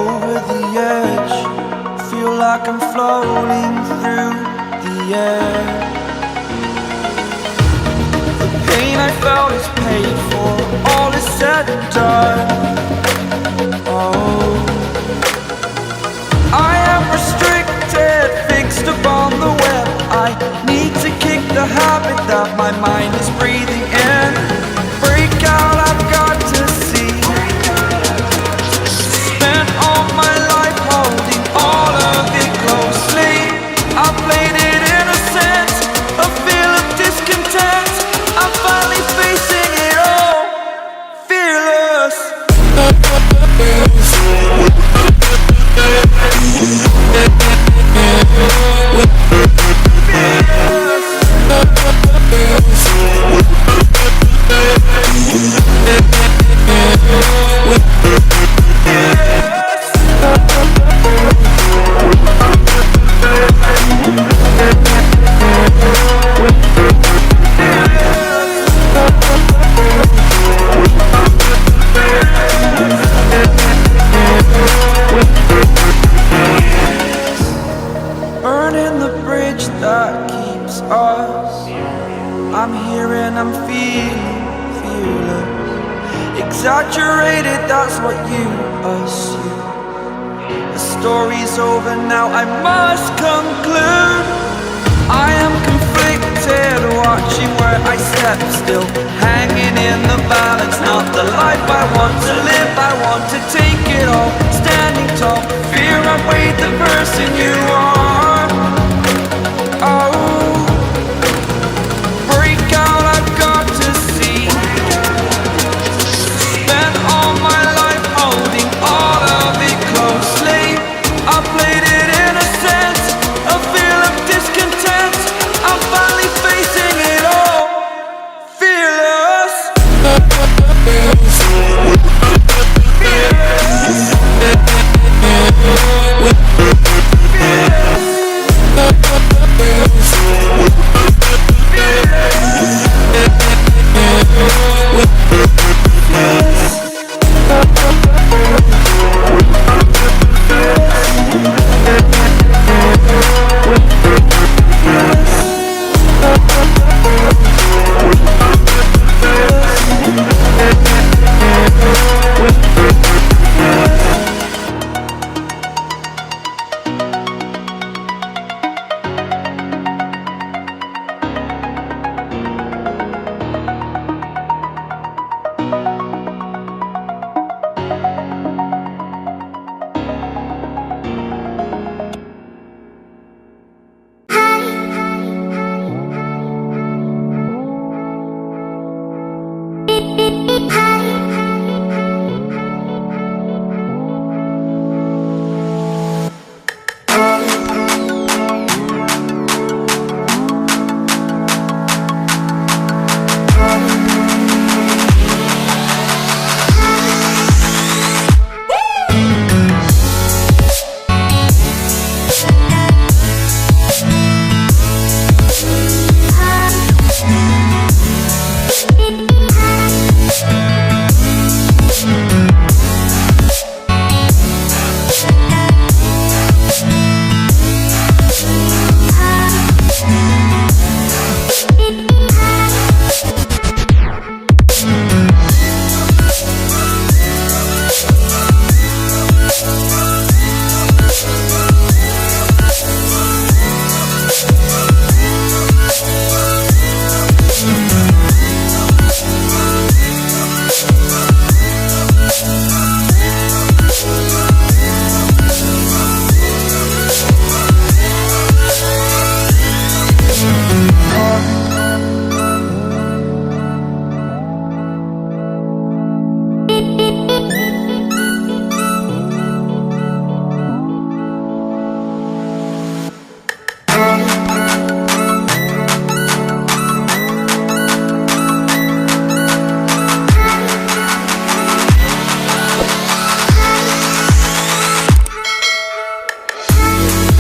over the edge, feel like I'm floating through the air. The pain I felt is paid for, all is said and done. Oh, I am restricted, fixed upon the web. I need to kick the habit that my mind is breathing in. Break out, I've got to see. Spent all my life holding all of it closely. I played it innocent, a feel of discontent. I'm finally facing it all, fearless. Burning the bridge that keeps us. I'm here and I'm feeling fearless. Exaggerated, that's what you assume. The story's over now, I must conclude. I am conflicted, watching where I step still, hanging in the balance. Not the life I want to live, I want to take it all. Standing tall, fear I weighed the person you are.